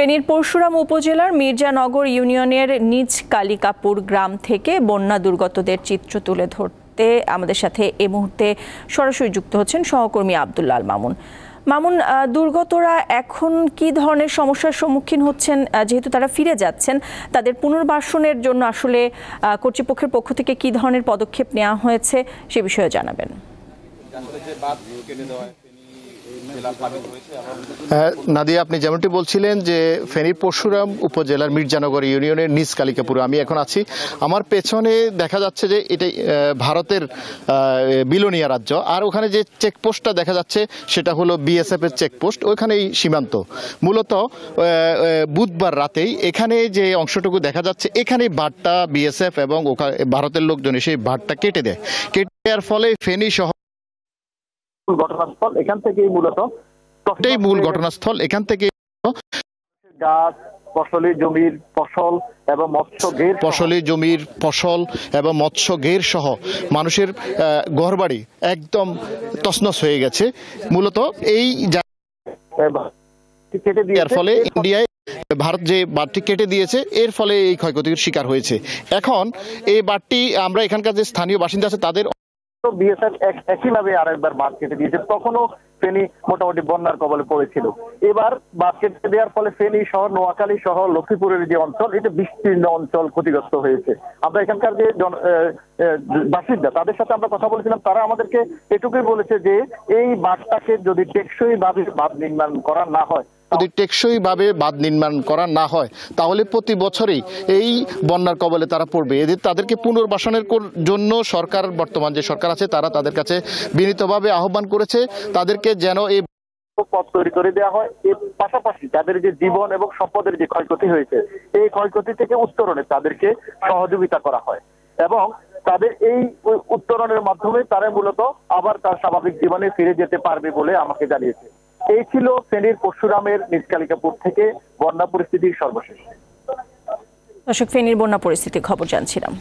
ফেনীর পরশুরাম উপজেলার মির্জানগর ইউনিয়নের নিজ কালিকাপুর গ্রাম থেকে বন্যা দুর্গতদের চিত্র তুলে ধরতে আমাদের সাথে এই মুহূর্তে সরাসরি যুক্ত হচ্ছেন সহকর্মী আব্দুল্লাহ আল মামুন। মামুন, দুর্গতরা এখন কি ধরনের সমস্যার সম্মুখীন হচ্ছেন, যেহেতু তারা ফিরে যাচ্ছেন, তাদের পুনর্বাসনের জন্য আসলে কর্তৃপক্ষের পক্ষ থেকে কি ধরনের পদক্ষেপ নেওয়া হয়েছে সে বিষয়ে জানাবেন। নাদিয়া, আপনি যেমনটি বলছিলেন যে ফেনীর পরশুরাম উপজেলার মির্জানগর ইউনিয়নের নিজ কালিকাপুরে আমি এখন আছি। আমার পেছনে দেখা যাচ্ছে যে এটাই ভারতের বিলোনিয়া রাজ্য, আর ওখানে যে চেকপোস্টটা দেখা যাচ্ছে সেটা হলো বিএসএফ এর চেকপোস্ট, ওইখানেই সীমান্ত। মূলত বুধবার রাতেই এখানে যে অংশটুকু দেখা যাচ্ছে এখানে বাঁধটা বিএসএফ এবং ভারতের লোকজন এসে বাঁধটা কেটে দেওয়ার ফলে ফেনী শহর ঘটনাস্থল এখান থেকেই মূল ঘটনাস্থল। এখান থেকে গাছ, ফসলি জমির ফসল এবং মৎস্য ঘের সহ মানুষের ঘরবাড়ি একদম তছনছ হয়ে গেছে। মূলত এই কেটে দেওয়ার ফলে ইন্ডিয়ায় ভারত যে বাঁধটি কেটে দিয়েছে এর ফলে এই ক্ষয়ক্ষতির শিকার হয়েছে। এখন এই বাঁধটি আমরা এখানকার যে স্থানীয় বাসিন্দা আছে তাদের বিএসএফ একইভাবে আরেকবার বাঁধ কেটে দিয়েছে, তখনও ফেনী মোটামুটি বন্যার কবলে পড়েছিল। এবার বাঁধ কেটে দেওয়ার ফলে ফেনী শহর, নোয়াখালী সহ লক্ষ্মীপুরের যে অঞ্চল, এটা বিস্তীর্ণ অঞ্চল ক্ষতিগ্রস্ত হয়েছে। আমরা এখানকার যে বাসিন্দা তাদের সাথে আমরা কথা বলেছিলাম, তারা আমাদেরকে এটুকুই বলেছে যে এই বাঁধটাকে যদি টেকসই ভাবে বাঁধ নির্মাণ করা না হয় তাহলে প্রতি বছরই এই বন্যার কবলে তারা পড়বে। তাদেরকে পুনর্বাসনের জন্য সরকার, বর্তমান যে সরকার আছে তারা তাদের কাছে বিনীতভাবে আহ্বান করেছে তাদেরকে যেন এই পথ তৈরি করে দেওয়া হয়। এর পাশাপাশি তাদের যে জীবন এবং সম্পদের যে ক্ষয়ক্ষতি হয়েছে এই ক্ষয়ক্ষতি থেকে উত্তরণে তাদেরকে সহযোগিতা করা হয় এবং তাদের এই উত্তরণের মাধ্যমে তারা মূলত আবার তার স্বাভাবিক জীবনে ফিরে যেতে পারবে বলে আমাকে জানিয়েছে। এই ছিল ফেনীর পরশুরামের নিজ কালিকাপুর থেকে বন্যা পরিস্থিতির সর্বশেষ। দর্শক, ফেনীর বন্যা পরিস্থিতির খবর জানছিলাম।